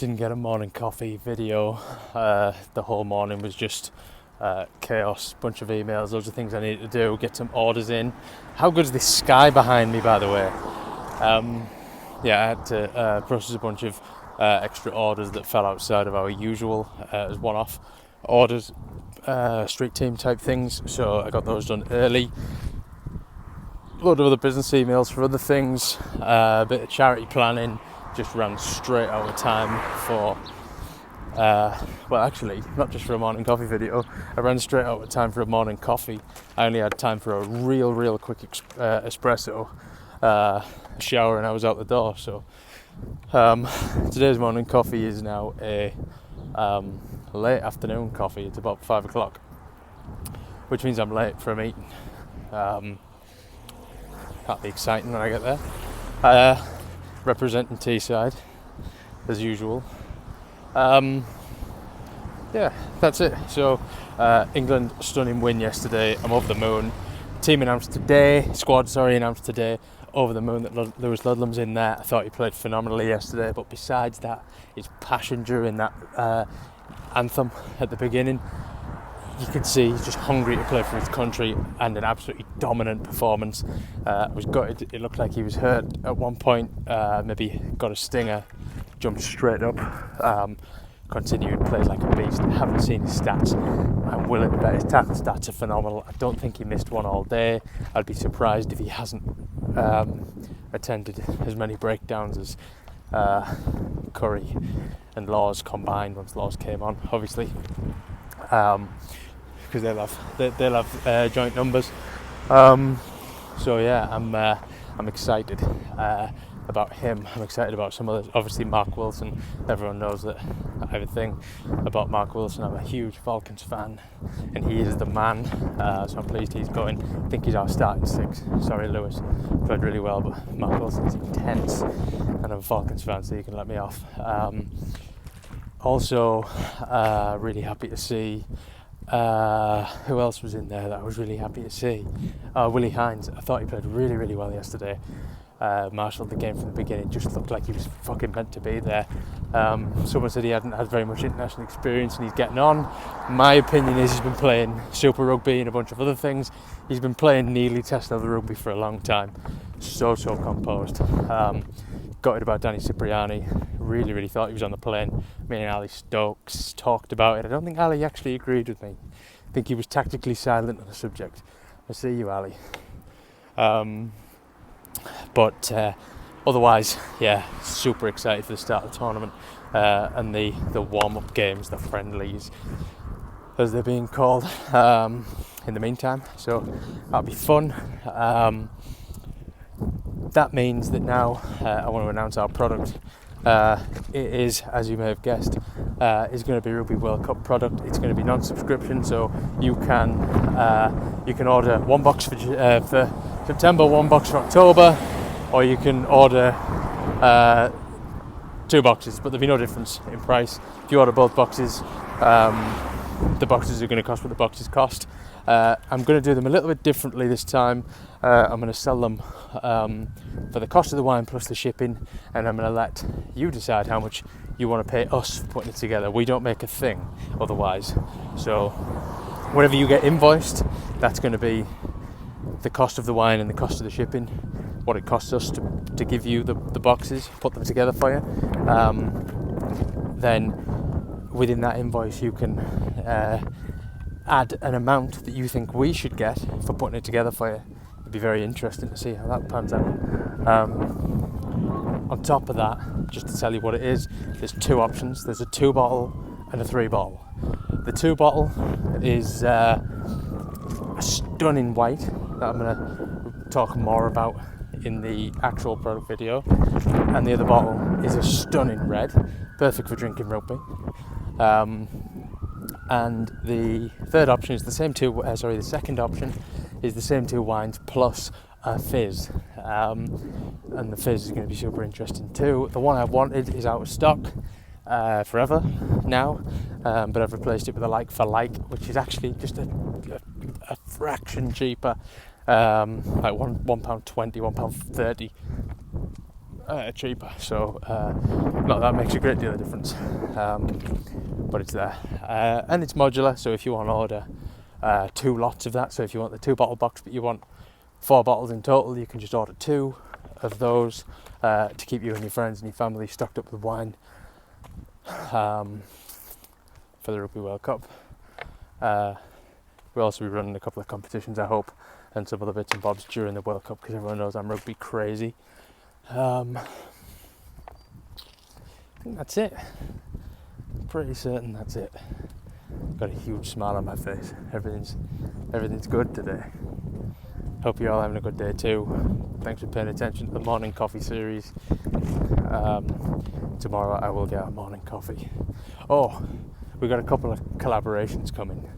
didn't get a morning coffee video. The whole morning was just chaos, bunch of emails, loads of things I needed to do, get some orders in. How good is this sky behind me, by the way? I had to process a bunch of extra orders that fell outside of our usual as one-off orders, street team type things, so I got those done early. A lot of other business emails for other things, a bit of charity planning, just ran straight out of time for actually not just for a morning coffee video, I ran straight out of time for a morning coffee. I only had time for a real quick espresso, shower, and I was out the door. So today's morning coffee is now a late afternoon coffee. It's about 5 o'clock, which means I'm late for a meeting. That'll be exciting when I get there. Representing Teesside as usual. That's it. So England stunning win yesterday. I'm over the moon. Team announced today, squad announced today. Over the moon that Lewis Ludlam's in there. I thought he played phenomenally yesterday, but besides that, his passion during that anthem at the beginning, you could see he's just hungry to play for his country, and an absolutely dominant performance. Was gutted. It looked like he was hurt at one point, maybe got a stinger, jumped straight up, continued, played like a beast. I haven't seen his stats. I'm willing to bet his stats are phenomenal. I don't think he missed one all day. I'd be surprised if he hasn't attended as many breakdowns as Curry and Laws combined once Laws came on, obviously. Because they'll have joint numbers. I'm excited about him. I'm excited about some others. Obviously, Mark Wilson. Everyone knows that I have a thing about Mark Wilson. I'm a huge Falcons fan, and he is the man. So I'm pleased he's going. I think he's our starting six. Sorry, Lewis, played really well, but Mark Wilson's intense, and I'm a Falcons fan, so you can let me off. Also, really happy to see. Who else was in there that I was really happy to see? Willie Hines. I thought he played really well yesterday. Marshalled the game from the beginning. Just looked like he was fucking meant to be there. Someone said he hadn't had very much international experience and he's getting on. My opinion is he's been playing Super Rugby and a bunch of other things. He's been playing nearly test level rugby for a long time. So composed. Gutted about Danny Cipriani. Really thought he was on the plane. Me and Ali Stokes talked about it. I don't think Ali actually agreed with me. I think he was tactically silent on the subject. I see you, Ali. But otherwise, super excited for the start of the tournament and the warm-up games, the friendlies, as they're being called, in the meantime. So that'll be fun. That means that now I want to announce our product. It is, as you may have guessed, is going to be a Rugby World Cup product. It's going to be non-subscription, so you can order one box for September, one box for October, or you can order 2 boxes, but there'll be no difference in price. If you order both boxes, the boxes are going to cost what the boxes cost. I'm going to do them a little bit differently this time. I'm going to sell them for the cost of the wine plus the shipping, and I'm going to let you decide how much you want to pay us for putting it together. We don't make a thing otherwise. So whatever you get invoiced, that's going to be the cost of the wine and the cost of the shipping, what it costs us to give you the boxes, put them together for you. Then within that invoice you can add an amount that you think we should get for putting it together for you. It'd be very interesting to see how that pans out. On top of that, just to tell you what it is, there's 2 options. There's a 2 bottle and a 3 bottle. The 2 bottle is a stunning white that I'm going to talk more about in the actual product video, and the other bottle is a stunning red, perfect for drinking rugby. And the third option is the second option is the same 2 wines plus a fizz, and the fizz is going to be super interesting too. The one I wanted is out of stock forever now, but I've replaced it with a like for like, which is actually just a fraction cheaper, like £1.20, £1.30 cheaper, so not that makes a great deal of difference, but it's there, and it's modular, so if you want to order 2 lots of that, so if you want the 2 bottle box but you want 4 bottles in total, you can just order 2 of those to keep you and your friends and your family stocked up with wine for the Rugby World Cup. We'll also be running a couple of competitions, I hope, and some other bits and bobs during the World Cup, because everyone knows I'm rugby crazy. I think that's it. Pretty certain that's it. Got a huge smile on my face. Everything's good today. Hope you're all having a good day too. Thanks for paying attention to the morning coffee series. Tomorrow I will get a morning coffee. Oh, we've got a couple of collaborations coming.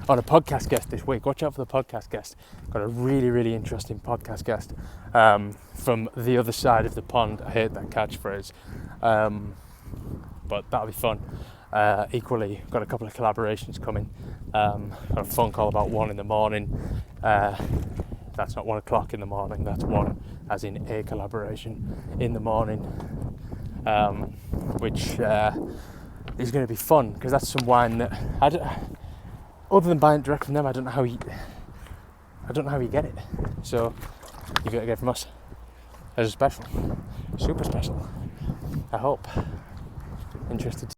On a podcast guest this week. Watch out for the podcast guest. Got a really, really interesting podcast guest from the other side of the pond. I hate that catchphrase. But that'll be fun. Equally, got a couple of collaborations coming. Got a phone call about 1 in the morning. That's not 1 o'clock in the morning, that's 1 as in a collaboration in the morning, which is going to be fun, because that's some wine that other than buying it direct from them, I don't know how you get it. So you got to get it from us. As a special, super special. I hope. Interested.